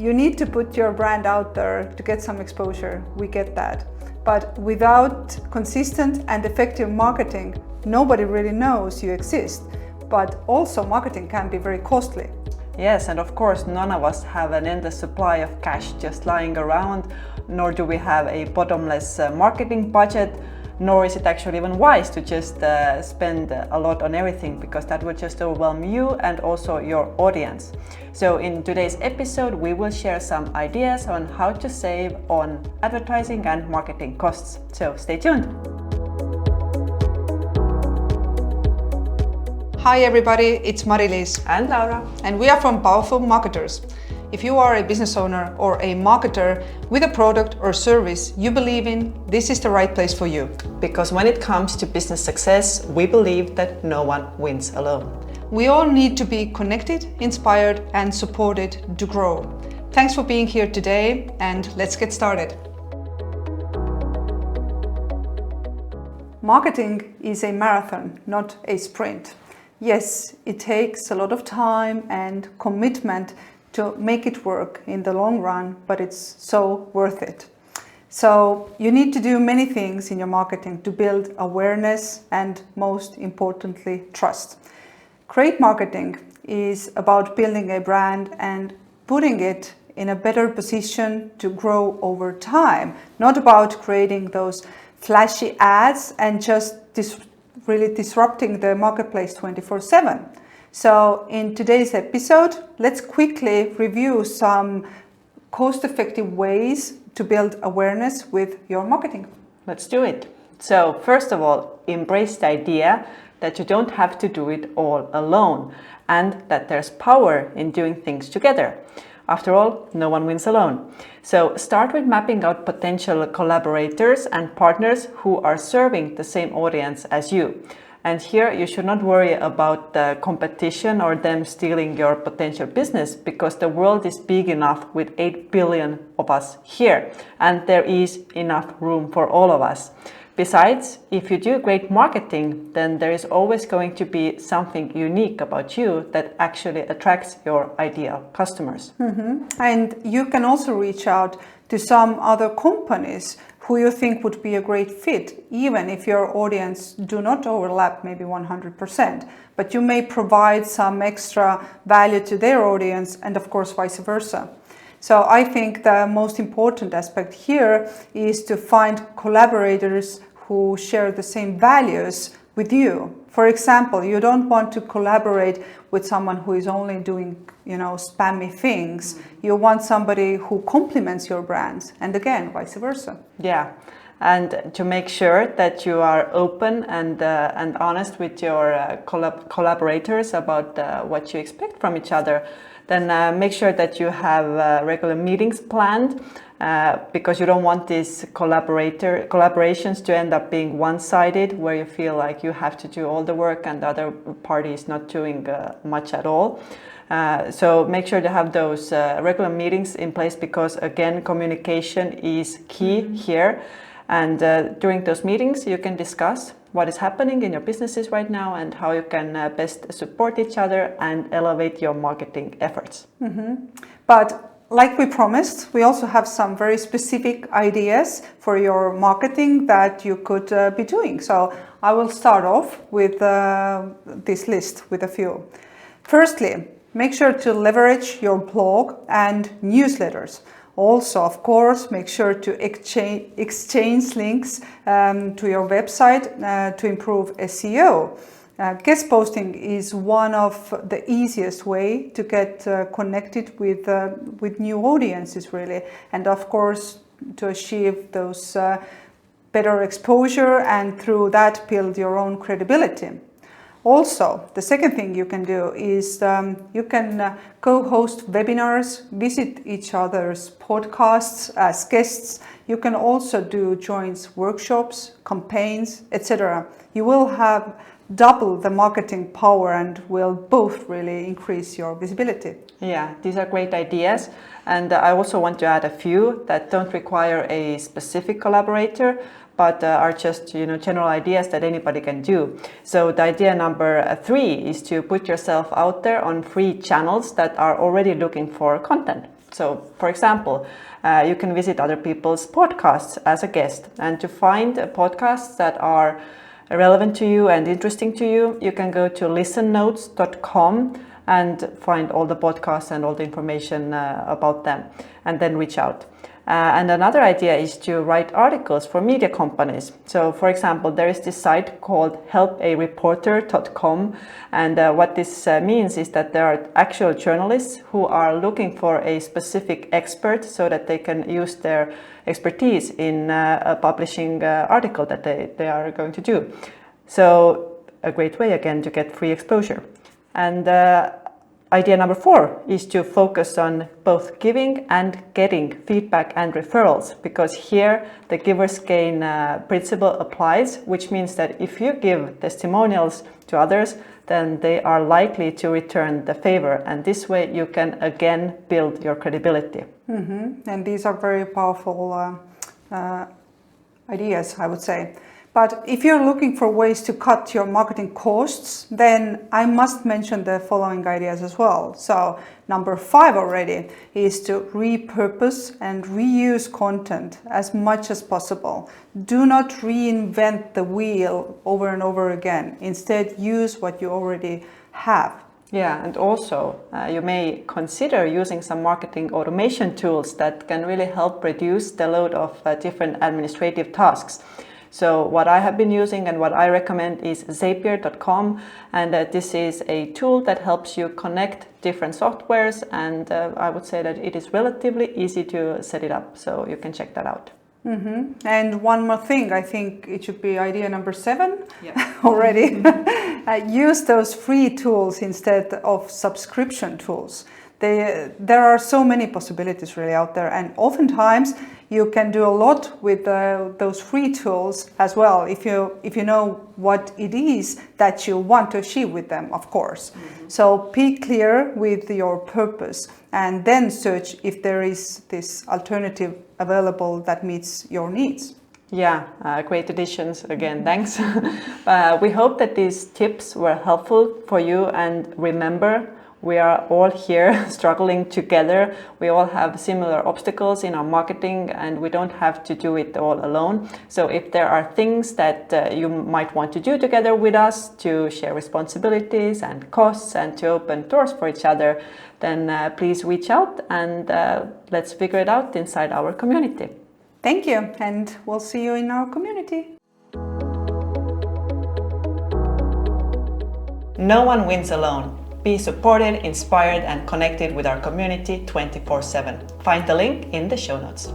You need to put your brand out there to get some exposure. We get that. But without consistent and effective marketing, nobody really knows you exist. But also marketing can be very costly. Yes, and of course none of us have an endless supply of cash just lying around, nor do we have a bottomless marketing budget, nor is it actually even wise to just spend a lot on everything, because that would just overwhelm you and also your audience. So in today's episode, we will share some ideas on how to save on advertising and marketing costs. So stay tuned. Hi everybody, it's Mari-Liis And Laura. and we are from Powerful Marketers. If you are a business owner or a marketer with a product or service you believe in, this is the right place for you. Because when it comes to business success, we believe that no one wins alone. We all need to be connected, inspired and supported to grow. Thanks for being here today and let's get started. Marketing is a marathon, not a sprint. Yes, it takes a lot of time and commitment to make it work in the long run, but it's so worth it. So you need to do many things in your marketing to build awareness and, most importantly, trust. Great marketing is about building a brand and putting it in a better position to grow over time, not about creating those flashy ads and just really disrupting the marketplace 24/7. So in today's episode, let's quickly review some cost-effective ways to build awareness with your marketing. Let's do it. So first of all, embrace the idea that you don't have to do it all alone and that there's power in doing things together. After all, no one wins alone. So start with mapping out potential collaborators and partners who are serving the same audience as you. And here you should not worry about the competition or them stealing your potential business, because the world is big enough with 8 billion of us here, and there is enough room for all of us. Besides, if you do great marketing, then there is always going to be something unique about you that actually attracts your ideal customers. And you can also reach out to some other companies who you think would be a great fit, even if your audience do not overlap maybe 100%, but you may provide some extra value to their audience and of course vice versa. So I think the most important aspect here is to find collaborators who share the same values with you. For example, you don't want to collaborate with someone who is only doing, spammy things. You want somebody who complements your brand, and again, vice versa. Yeah, and to make sure that you are open and honest with your collaborators about what you expect from each other, then make sure that you have regular meetings planned, because you don't want these collaborations to end up being one-sided, where you feel like you have to do all the work and the other party is not doing much at all. So make sure to have those regular meetings in place, because again, communication is key here. And during those meetings, you can discuss what is happening in your businesses right now and how you can best support each other and elevate your marketing efforts. But like we promised, we also have some very specific ideas for your marketing that you could be doing. So I will start off with this list with a few. Firstly, make sure to leverage your blog and newsletters. Also, of course, make sure to exchange links to your website to improve SEO. Guest posting is one of the easiest way to get connected with new audiences, really, and of course to achieve those better exposure and through that build your own credibility. Also, the second thing you can do is you can co-host webinars, visit each other's podcasts as guests. You can also do joint workshops, campaigns, etc. You will have double the marketing power and will both really increase your visibility. Yeah, these are great ideas. And I also want to add a few that don't require a specific collaborator, but are just general ideas that anybody can do. So the idea number 3 is to put yourself out there on free channels that are already looking for content. So, for example, you can visit other people's podcasts as a guest, and to find podcasts that are relevant to you and interesting to you, you can go to listennotes.com and find all the podcasts and all the information about them, and then reach out. And another idea is to write articles for media companies. So, for example, there is this site called helpareporter.com, and what this means is that there are actual journalists who are looking for a specific expert so that they can use their expertise in a publishing article that they are going to do. So, a great way again to get free exposure. And idea number 4 is to focus on both giving and getting feedback and referrals, because here the giver's gain principle applies, which means that if you give testimonials to others, then they are likely to return the favor, and this way you can again build your credibility. And these are very powerful ideas, I would say. But if you're looking for ways to cut your marketing costs, then I must mention the following ideas as well. So number 5 already is to repurpose and reuse content as much as possible. Do not reinvent the wheel over and over again. Instead, use what you already have. Yeah, and also you may consider using some marketing automation tools that can really help reduce the load of different administrative tasks. So what I have been using and what I recommend is Zapier.com, and this is a tool that helps you connect different softwares, and I would say that it is relatively easy to set it up, so you can check that out. And one more thing, I think it should be idea number 7 Yeah. already. Use those free tools instead of subscription tools. There are so many possibilities really out there, and oftentimes you can do a lot with those free tools as well, if you know what it is that you want to achieve with them, of course. So be clear with your purpose, and then search if there is this alternative available that meets your needs. Yeah, great additions again, thanks. We hope that these tips were helpful for you, and remember, we are all here struggling together. We all have similar obstacles in our marketing, and we don't have to do it all alone. So if there are things that you might want to do together with us to share responsibilities and costs and to open doors for each other, then please reach out, and let's figure it out inside our community. Thank you, and we'll see you in our community. No one wins alone. Be supported, inspired, and connected with our community 24/7. Find the link in the show notes.